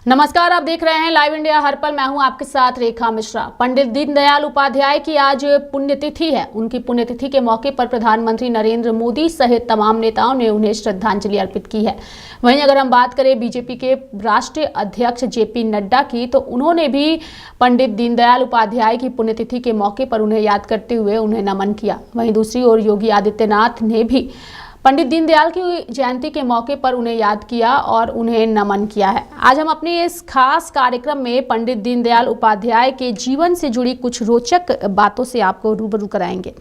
नमस्कार, आप देख रहे हैं लाइव इंडिया हर पल। मैं हूं आपके साथ रेखा मिश्रा। पंडित दीनदयाल उपाध्याय की आज पुण्यतिथि है। उनकी पुण्यतिथि के मौके पर प्रधानमंत्री नरेंद्र मोदी सहित तमाम नेताओं ने उन्हें श्रद्धांजलि अर्पित की है। वहीं अगर हम बात करें बीजेपी के राष्ट्रीय अध्यक्ष जेपी नड्डा की, तो उन्होंने भी पंडित दीनदयाल उपाध्याय की पुण्यतिथि के मौके पर उन्हें याद करते हुए उन्हें नमन किया। वहीं दूसरी ओर योगी आदित्यनाथ ने भी पंडित दीनदयाल की जयंती के मौके पर उन्हें याद किया और उन्हें नमन किया है। आज हम अपने इस खास कार्यक्रम में पंडित दीनदयाल उपाध्याय के जीवन से जुड़ी कुछ रोचक बातों से आपको रूबरू कराएंगे।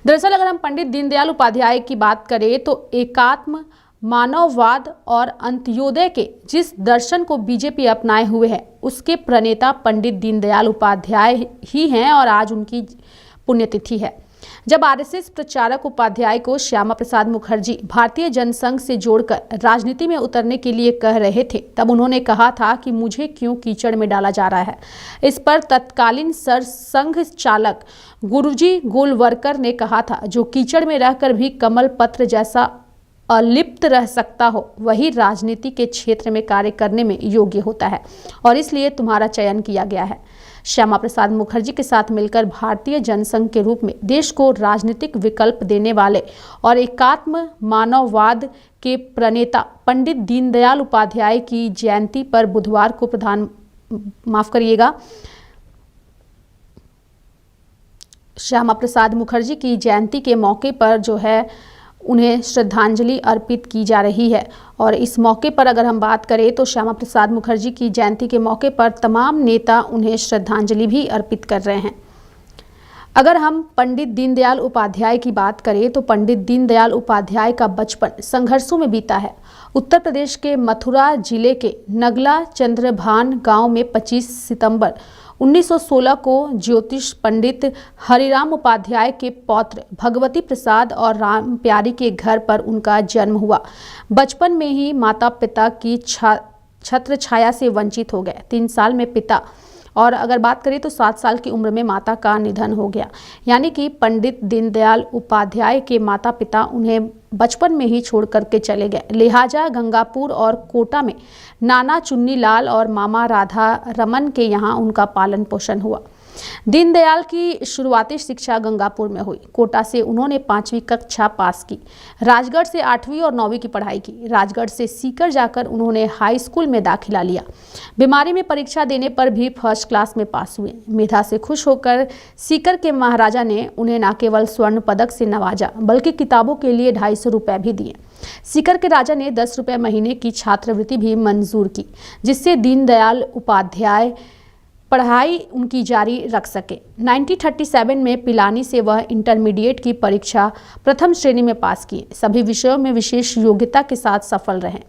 दरअसल अगर हम पंडित दीनदयाल उपाध्याय की बात करें तो एकात्म, मानववाद और अंत्योदय के जिस दर्शन को बीजेपी अपनाए हुए है, उसके प्रणेता पंडित दीनदयाल उपाध्याय ही हैं और आज उनकी पुण्यतिथि है। जब आरएसएस प्रचारक उपाध्याय को श्यामा प्रसाद मुखर्जी भारतीय जनसंघ से जोड़कर राजनीति में उतरने के लिए कह रहे थे, तब उन्होंने कहा था कि मुझे क्यों कीचड़ में डाला जा रहा है। इस पर तत्कालीन सरसंघ चालक गुरुजी गोलवरकर ने कहा था, जो कीचड़ में रहकर भी कमल पत्र जैसा अलिप्त रह सकता हो, वही राजनीति के क्षेत्र में कार्य करने में योग्य होता है और इसलिए तुम्हारा चयन किया गया है। श्यामा प्रसाद मुखर्जी के साथ मिलकर भारतीय जनसंघ के रूप में देश को राजनीतिक विकल्प देने वाले और एकात्म मानववाद के प्रणेता पंडित दीनदयाल उपाध्याय की जयंती पर बुधवार को श्यामा प्रसाद मुखर्जी की जयंती के मौके पर जो है उन्हें श्रद्धांजलि अर्पित की जा रही है। और इस मौके पर अगर हम बात करें तो श्यामा प्रसाद मुखर्जी की जयंती के मौके पर तमाम नेता उन्हें श्रद्धांजलि भी अर्पित कर रहे हैं। अगर हम पंडित दीनदयाल उपाध्याय की बात करें तो पंडित दीनदयाल उपाध्याय का बचपन संघर्षों में बीता है। उत्तर प्रदेश के मथुरा जिले के नगला चंद्रभान गांव में 25 सितंबर 1916 को ज्योतिष पंडित हरिराम उपाध्याय के पौत्र भगवती प्रसाद और राम प्यारी के घर पर उनका जन्म हुआ। बचपन में ही माता पिता की छत्र छाया से वंचित हो गए। 3 साल में पिता और अगर बात करें तो 7 साल की उम्र में माता का निधन हो गया। यानी कि पंडित दीनदयाल उपाध्याय के माता पिता उन्हें बचपन में ही छोड़ करके चले गए। लिहाजा गंगापुर और कोटा में नाना चुन्नीलाल और मामा राधा रमन के यहाँ उनका पालन पोषण हुआ। दीनदयाल की शुरुआती शिक्षा गंगापुर में हुई। कोटा से उन्होंने 5वीं कक्षा पास की। राजगढ़ से 8वीं और 9वीं की पढ़ाई की। राजगढ़ से सीकर जाकर उन्होंने हाई स्कूल में दाखिला लिया। बीमारी में परीक्षा देने पर भी फर्स्ट क्लास में पास हुए। मेधा से खुश होकर सीकर के महाराजा ने उन्हें न केवल स्वर्ण पदक से नवाजा, बल्कि किताबों के लिए 250 रुपये भी दिए। सीकर के राजा ने 10 रुपये महीने की छात्रवृत्ति भी मंजूर की, जिससे दीनदयाल उपाध्याय पढ़ाई उनकी जारी रख सके। 1937 में पिलानी से वह इंटरमीडिएट की परीक्षा प्रथम श्रेणी में पास किए। सभी विषयों में विशेष योग्यता के साथ सफल रहे।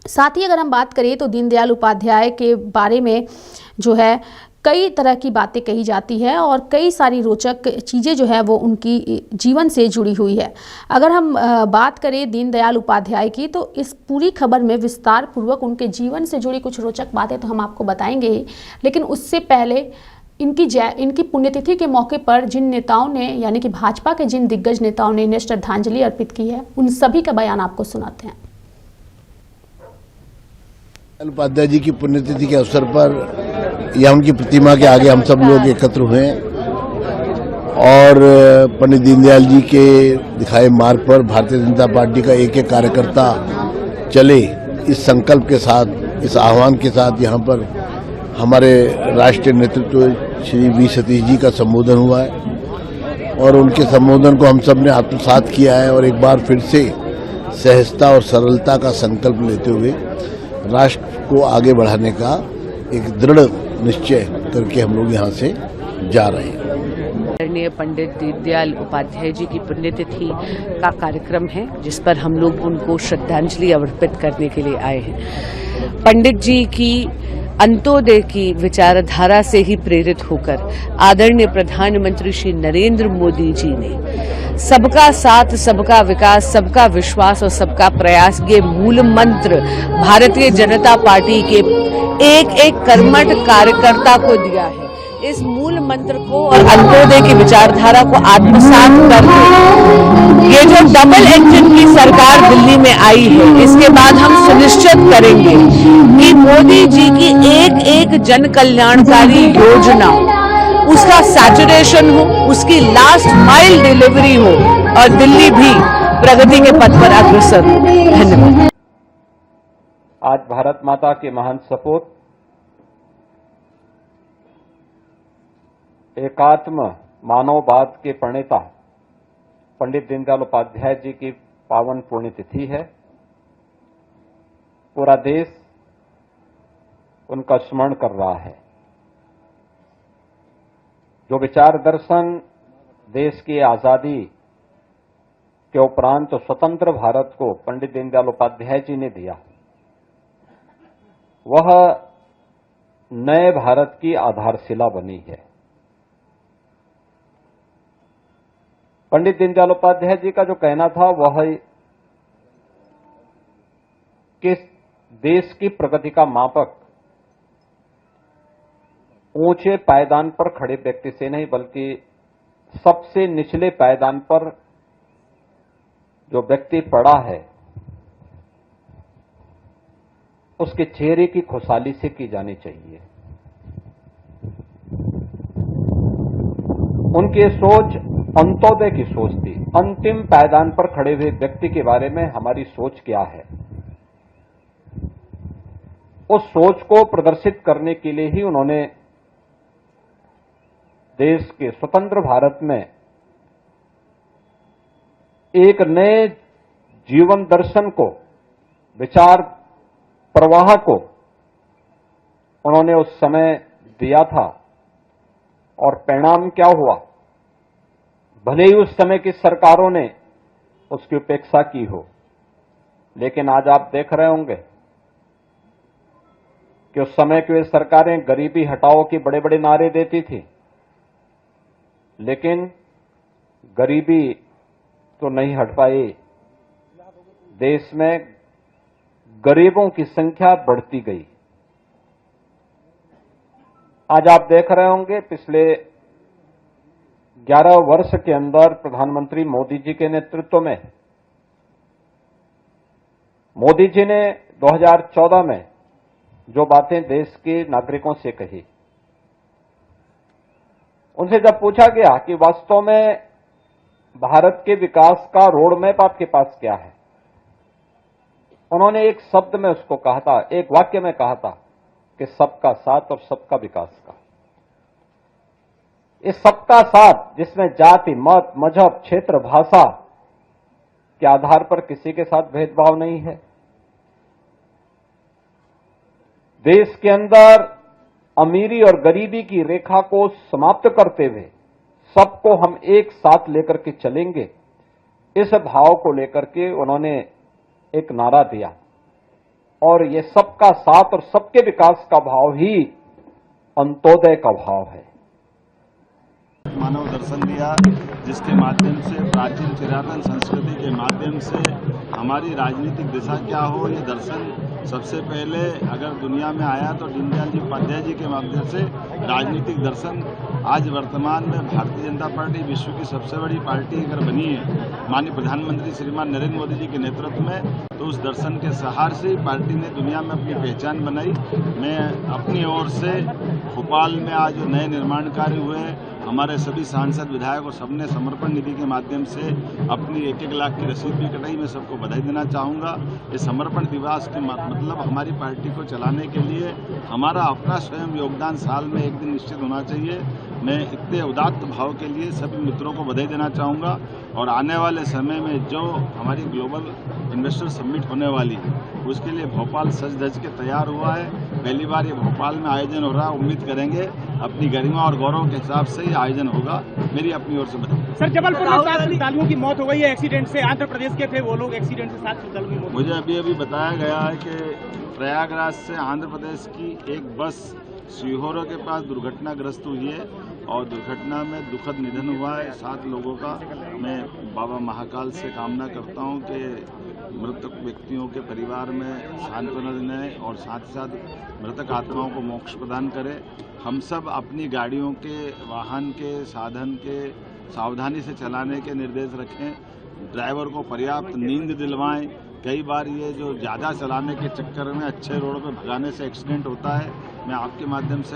साथ ही अगर हम बात करें तो दीनदयाल उपाध्याय के बारे में जो है कई तरह की बातें कही जाती है और कई सारी रोचक चीज़ें जो है वो उनकी जीवन से जुड़ी हुई है। अगर हम बात करें दीनदयाल उपाध्याय की, तो इस पूरी खबर में विस्तार पूर्वक उनके जीवन से जुड़ी कुछ रोचक बातें तो हम आपको बताएंगे ही, लेकिन उससे पहले इनकी पुण्यतिथि के मौके पर जिन नेताओं ने, यानी कि भाजपा के जिन दिग्गज नेताओं ने इन्हें श्रद्धांजलि अर्पित की है, उन सभी का बयान आपको सुनाते हैं। उपाध्याय जी की पुण्यतिथि के अवसर पर या उनकी प्रतिमा के आगे हम सब लोग एकत्र हुए और पंडित दीनदयाल जी के दिखाए मार्ग पर भारतीय जनता पार्टी का एक एक कार्यकर्ता चले, इस संकल्प के साथ, इस आह्वान के साथ यहाँ पर हमारे राष्ट्रीय नेतृत्व श्री वी सतीश जी का संबोधन हुआ है और उनके संबोधन को हम सब ने आत्मसात किया है और एक बार फिर से सहजता और सरलता का संकल्प लेते हुए राष्ट्र को आगे बढ़ाने का एक दृढ़ निश्चय करके हम लोग यहाँ से जा रहे हैं। आदरणीय पंडित दीनदयाल उपाध्याय जी की पुण्यतिथि का कार्यक्रम है, जिस पर हम लोग उनको श्रद्धांजलि अर्पित करने के लिए आए हैं। पंडित जी की अंत्योदय की विचारधारा से ही प्रेरित होकर आदरणीय प्रधानमंत्री श्री नरेंद्र मोदी जी ने सबका साथ, सबका विकास, सबका विश्वास और सबका प्रयास के मूल मंत्र भारतीय जनता पार्टी के एक एक कर्मठ कार्यकर्ता को दिया है। इस मूल मंत्र को और अंत्योदय की विचारधारा को आत्मसात करके ये जो डबल इंजन की सरकार दिल्ली में आई है, इसके बाद हम सुनिश्चित करेंगे कि मोदी जी की एक एक जन कल्याणकारी योजना उसका सैचुरेशन हो, उसकी लास्ट माइल डिलीवरी हो और दिल्ली भी प्रगति के पथ पर अग्रसर हो। धन्यवाद। आज भारत माता के महान सपूत एकात्म मानववाद के प्रणेता पंडित दीनदयाल उपाध्याय जी की पावन पुण्यतिथि है। पूरा देश उनका स्मरण कर रहा है। जो विचार दर्शन देश की आजादी के उपरांत स्वतंत्र भारत को पंडित दीनदयाल उपाध्याय जी ने दिया, वह नए भारत की आधारशिला बनी है। पंडित दीनदयाल उपाध्याय जी का जो कहना था वह कि देश की प्रगति का मापक ऊंचे पायदान पर खड़े व्यक्ति से नहीं बल्कि सबसे निचले पायदान पर जो व्यक्ति पड़ा है उसके चेहरे की खुशहाली से की जानी चाहिए। उनकी सोच अंत्योदय की सोच थी। अंतिम पायदान पर खड़े हुए व्यक्ति के बारे में हमारी सोच क्या है, उस सोच को प्रदर्शित करने के लिए ही उन्होंने देश के स्वतंत्र भारत में एक नए जीवन दर्शन को, विचार प्रवाह को उन्होंने उस समय दिया था। और परिणाम क्या हुआ? भले ही उस समय की सरकारों ने उसकी उपेक्षा की हो, लेकिन आज आप देख रहे होंगे कि उस समय की वे सरकारें गरीबी हटाओ के बड़े बड़े नारे देती थी, लेकिन गरीबी तो नहीं हट पाई। देश में गरीबों की संख्या बढ़ती गई। आज आप देख रहे होंगे पिछले 11 वर्ष के अंदर प्रधानमंत्री मोदी जी के नेतृत्व में, मोदी जी ने 2014 में जो बातें देश के नागरिकों से कही, उनसे जब पूछा गया कि वास्तव में भारत के विकास का रोड मैप आपके पास क्या है, उन्होंने एक शब्द में उसको कहा था, एक वाक्य में कहा था कि सबका साथ और सबका विकास का। इस सबका साथ जिसमें जाति, मत, मजहब, क्षेत्र, भाषा के आधार पर किसी के साथ भेदभाव नहीं है। देश के अंदर अमीरी और गरीबी की रेखा को समाप्त करते हुए सबको हम एक साथ लेकर के चलेंगे, इस भाव को लेकर के उन्होंने एक नारा दिया। और ये सबका साथ और सबके विकास का भाव ही अंत्योदय का भाव है। मानव दर्शन दिया, जिसके माध्यम से प्राचीन चिरातन संस्कृति के माध्यम से हमारी राजनीतिक दिशा क्या हो, ये दर्शन सबसे पहले अगर दुनिया में आया तो दीनदयाल जी उपाध्याय जी के माध्यम से राजनीतिक दर्शन आज वर्तमान में भारतीय जनता पार्टी विश्व की सबसे बड़ी पार्टी अगर बनी है माननीय प्रधानमंत्री श्रीमान नरेंद्र मोदी जी के नेतृत्व में, तो उस दर्शन के सहारे से पार्टी ने दुनिया में अपनी पहचान बनाई। मैं अपनी ओर से भोपाल में आज जो नए निर्माण कार्य हुए, हमारे सभी सांसद विधायक और सबने समर्पण निधि के माध्यम से अपनी 1-1 लाख की रसीद भी कटाई। मैं सबको बधाई देना चाहूँगा। इस समर्पण दिवस के मतलब हमारी पार्टी को चलाने के लिए हमारा अपना स्वयं योगदान साल में एक दिन निश्चित होना चाहिए। मैं इतने उदात्त भाव के लिए सभी मित्रों को बधाई देना चाहूँगा। और आने वाले समय में जो हमारी ग्लोबल इन्वेस्टर समिट होने वाली है, उसके लिए भोपाल सज धज के तैयार हुआ है। पहली बार ये भोपाल में आयोजन हो रहा है। उम्मीद करेंगे अपनी गरिमा और गौरव के हिसाब से ही आयोजन होगा। मेरी अपनी ओर से बधाई। सर, जबलपुर में 7 श्रद्धालुओं की मौत हो गई है एक्सीडेंट से। आंध्र प्रदेश के थे वो लोग, एक्सीडेंट से 7 श्रद्धालुओं की मौत। मुझे अभी बताया गया है कि प्रयागराज से आंध्र प्रदेश की एक बस सीहोर के पास दुर्घटनाग्रस्त हुई है और दुर्घटना में दुखद निधन हुआ है 7 लोगों का। मैं बाबा महाकाल से कामना करता हूं कि मृतक व्यक्तियों के परिवार में सांत्वना दें और साथ ही साथ मृतक आत्माओं को मोक्ष प्रदान करें। हम सब अपनी गाड़ियों के, वाहन के, साधन के सावधानी से चलाने के निर्देश रखें। ड्राइवर को पर्याप्त नींद दिलवाएं, कई बार ये जो ज़्यादा चलाने के चक्कर में अच्छे रोड पे भगाने से एक्सीडेंट होता है। मैं आपके माध्यम से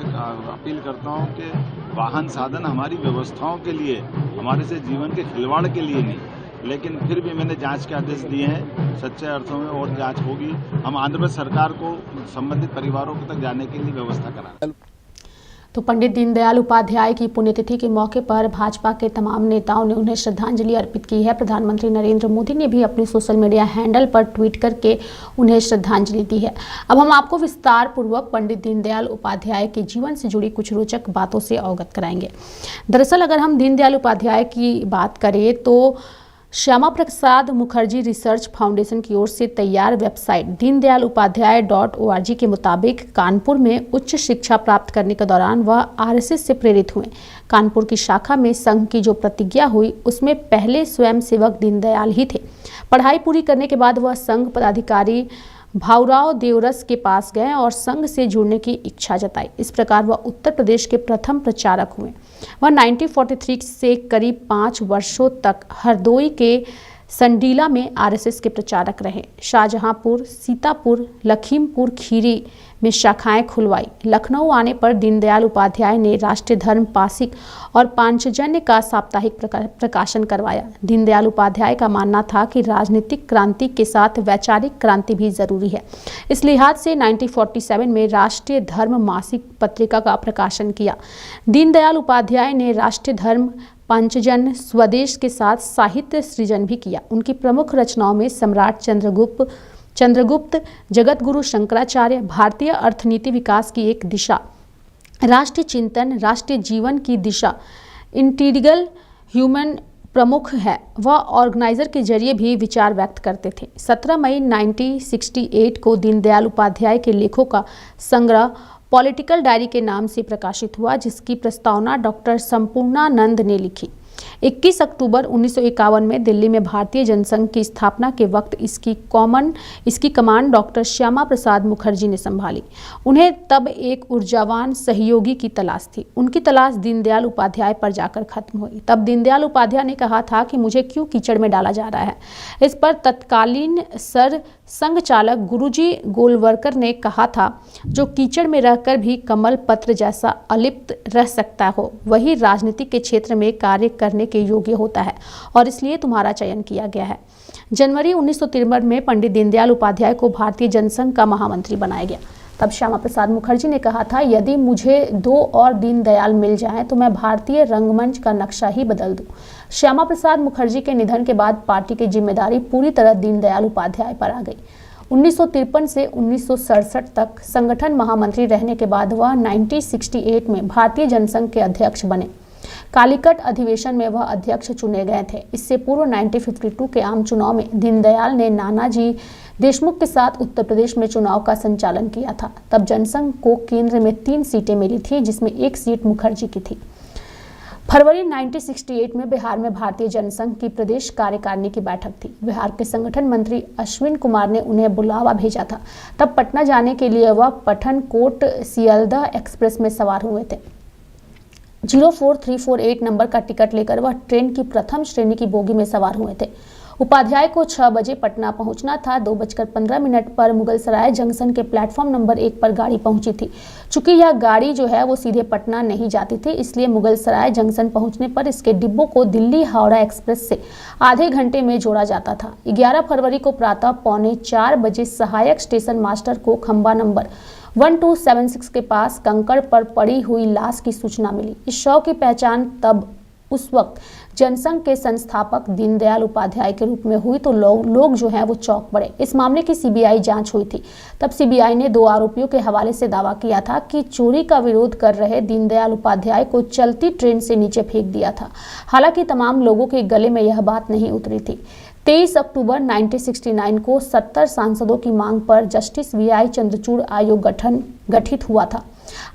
अपील करता हूँ कि वाहन साधन हमारी व्यवस्थाओं के लिए, हमारे से जीवन के खिलवाड़ के लिए नहीं, लेकिन फिर भी मैंने जांच के आदेश दिए हैं। सच्चे अर्थों में और जांच होगी। हम आंध्र प्रदेश सरकार को संबंधित परिवारों तक जाने के लिए व्यवस्था कराएं। तो पंडित दीनदयाल उपाध्याय की पुण्यतिथि के मौके पर भाजपा के तमाम नेताओं ने उन्हें श्रद्धांजलि अर्पित की है। प्रधानमंत्री नरेंद्र मोदी ने भी अपने सोशल मीडिया हैंडल पर ट्वीट करके उन्हें श्रद्धांजलि दी है। अब हम आपको विस्तार पूर्वक पंडित दीनदयाल उपाध्याय के जीवन से जुड़ी कुछ रोचक बातों से अवगत कराएंगे। दरअसल अगर हम दीनदयाल उपाध्याय की बात करें तो श्यामा प्रसाद मुखर्जी रिसर्च फाउंडेशन की ओर से तैयार वेबसाइट दीनदयालउपाध्याय.org के मुताबिक कानपुर में उच्च शिक्षा प्राप्त करने के दौरान वह आरएसएस से प्रेरित हुए। कानपुर की शाखा में संघ की जो प्रतिज्ञा हुई उसमें पहले स्वयंसेवक दीनदयाल ही थे। पढ़ाई पूरी करने के बाद वह संघ पदाधिकारी भाऊराव देवरस के पास गए और संघ से जुड़ने की इच्छा जताई। इस प्रकार वह उत्तर प्रदेश के प्रथम प्रचारक हुए। वह 1943 से करीब 5 वर्षों तक हरदोई के संडीला में आरएसएस के प्रचारक रहे। शाहजहांपुर, सीतापुर, लखीमपुर खीरी में शाखाएं खुलवाई। लखनऊ आने पर दीनदयाल उपाध्याय ने राष्ट्रीय धर्म पासिक और पांचजन्य का साप्ताहिक प्रकाशन करवाया। दीनदयाल उपाध्याय का मानना था कि राजनीतिक क्रांति के साथ वैचारिक क्रांति भी जरूरी है। इस लिहाज से 1947 में राष्ट्रीय धर्म मासिक पत्रिका का प्रकाशन किया। दीनदयाल उपाध्याय ने राष्ट्रीय धर्म, पंचजन्य, स्वदेश के साथ साहित्य सृजन भी किया। उनकी प्रमुख रचनाओं में सम्राट चंद्रगुप्त, जगत गुरु शंकराचार्य, भारतीय अर्थनीति विकास की एक दिशा, राष्ट्रीय चिंतन, राष्ट्रीय जीवन की दिशा, इंटीग्रल ह्यूमन प्रमुख है। वह ऑर्गेनाइजर के जरिए भी विचार व्यक्त करते थे। 17 मई 1968 को दीनदयाल उपाध्याय के लेखों का संग्रह पॉलिटिकल डायरी के नाम से प्रकाशित हुआ, जिसकी प्रस्तावना डॉक्टर संपूर्णानंद ने लिखी। 21 अक्टूबर 1951 में दिल्ली में भारतीय जनसंघ की स्थापना के वक्त इसकी कमान डॉक्टर श्यामा प्रसाद मुखर्जी ने संभाली। उन्हें तब एक ऊर्जावान सहयोगी की तलाश थी। उनकी तलाश दीनदयाल उपाध्याय पर जाकर खत्म हुई। तब दीनदयाल उपाध्याय ने कहा था कि मुझे क्यों कीचड़ में डाला जा रहा है। इस पर तत्कालीन संघ चालक गुरुजी गोलवरकर ने कहा था, जो कीचड़ में रहकर भी कमल पत्र जैसा अलिप्त रह सकता हो, वही राजनीति के क्षेत्र में कार्य करने के योग्य होता है और इसलिए तुम्हारा चयन किया गया है। जनवरी 1953 में पंडित दीनदयाल उपाध्याय को भारतीय जनसंघ का महामंत्री बनाया गया। तब श्यामा प्रसाद मुखर्जी ने कहा था, यदि मुझे 2 और दीनदयाल मिल जाएं तो मैं भारतीय रंगमंच का नक्शा ही बदल दूं। श्यामा प्रसाद मुखर्जी के निधन के बाद पार्टी की जिम्मेदारी पूरी तरह दीनदयाल उपाध्याय पर आ गई। 1953 से 1967 तक संगठन महामंत्री रहने के बाद वह 1968 में भारतीय जनसंघ के अध्यक्ष बने। कालीकट अधिवेशन में वह अध्यक्ष चुने गए थे। इससे पूर्व 1952 के आम चुनाव में दीनदयाल ने नानाजी देशमुख के साथ उत्तर प्रदेश में चुनाव का संचालन किया था। तब जनसंघ को केंद्र में 3 सीटें मिली थी, जिसमें 1 सीट मुखर्जी की थी। फरवरी 1968 में बिहार में भारतीय जनसंघ की प्रदेश कार्यकारिणी की बैठक थी। बिहार के संगठन मंत्री अश्विन कुमार ने उन्हें बुलावा भेजा था। तब पटना जाने के लिए वह पठानकोट सियालदह एक्सप्रेस में सवार हुए थे। 04348 नंबर का टिकट लेकर वह ट्रेन की प्रथम श्रेणी की बोगी में सवार हुए थे। उपाध्याय को 6 बजे पटना पहुंचना था। 2:15 पर मुगलसराय जंक्शन के प्लेटफॉर्म नंबर 1 पर गाड़ी पहुंची थी। चूंकि यह गाड़ी जो है वो सीधे पटना नहीं जाती थी, इसलिए मुगलसराय जंक्शन पहुंचने पर इसके डिब्बों को दिल्ली हावड़ा एक्सप्रेस से आधे घंटे में जोड़ा जाता था। 11 फरवरी को प्रातः 3:45 बजे सहायक स्टेशन मास्टर को खंबा नंबर 1276 के पास कंकड़ पर पड़ी हुई लाश की सूचना मिली। इस शव की पहचान तब उस वक्त जनसंघ के संस्थापक दीनदयाल उपाध्याय के रूप में हुई तो लोग जो हैं वो चौंक पड़े। इस मामले की सीबीआई जांच हुई थी। तब सीबीआई ने 2 आरोपियों के हवाले से दावा किया था कि चोरी का विरोध कर रहे दीनदयाल उपाध्याय को चलती ट्रेन से नीचे फेंक दिया था। हालांकि तमाम लोगों के गले में यह बात नहीं उतरी थी। 23 अक्टूबर 1969 को 70 सांसदों की मांग पर जस्टिस वी.आई. चंद्रचूड़ आयोग गठित हुआ था।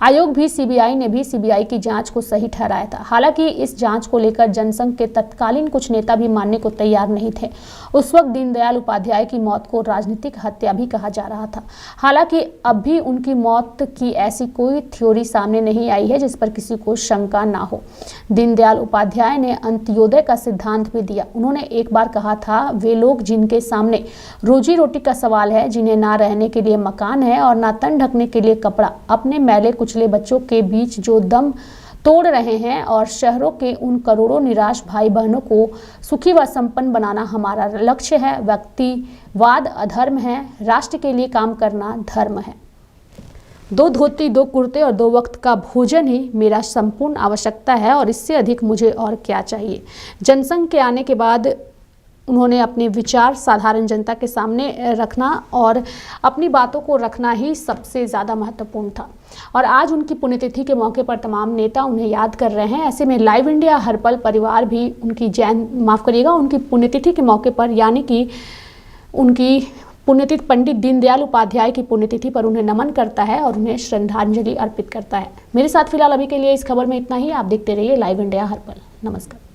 आयोग भी सीबीआई ने भी सीबीआई की जांच को सही ठहराया था। हालांकि इस जांच को लेकर जनसंघ के तत्कालीन कुछ नेता भी मानने को तैयार नहीं थे। उस वक्त दीनदयाल उपाध्याय की मौत को राजनीतिक हत्या भी कहा जा रहा था। हालांकि अब भी उनकी मौत की ऐसी कोई थ्योरी सामने नहीं आई है जिस पर किसी को शंका ना हो। दीनदयाल उपाध्याय ने अंत्योदय का सिद्धांत भी दिया। उन्होंने एक बार कहा था, वे लोग जिनके सामने रोजी रोटी का सवाल है, जिन्हें ना रहने के लिए मकान है और ना तन ढकने के लिए कपड़ा, अपने मैले कुचले बच्चों के बीच जो दम तोड़ रहे हैं और शहरों के उन करोड़ों निराश भाई बहनों को सुखी व संपन्न बनाना हमारा लक्ष्य है। व्यक्तिवाद अधर्म है, राष्ट्र के लिए काम करना धर्म है। 2 धोती 2 कुर्ते और 2 वक्त का भोजन ही मेरा संपूर्ण आवश्यकता है और इससे अधिक मुझे और क्या चाहिए। जनसंघ के आने के बाद उन्होंने अपने विचार साधारण जनता के सामने रखना और अपनी बातों को रखना ही सबसे ज़्यादा महत्वपूर्ण था। और आज उनकी पुण्यतिथि के मौके पर तमाम नेता उन्हें याद कर रहे हैं। ऐसे में लाइव इंडिया हर पल परिवार भी उनकी उनकी पुण्यतिथि के मौके पर, यानी कि उनकी पुण्यतिथि पंडित दीनदयाल उपाध्याय की पुण्यतिथि पर उन्हें नमन करता है और उन्हें श्रद्धांजलि अर्पित करता है। मेरे साथ फिलहाल अभी के लिए इस खबर में इतना ही। आप देखते रहिए लाइव इंडिया हर पल। नमस्कार।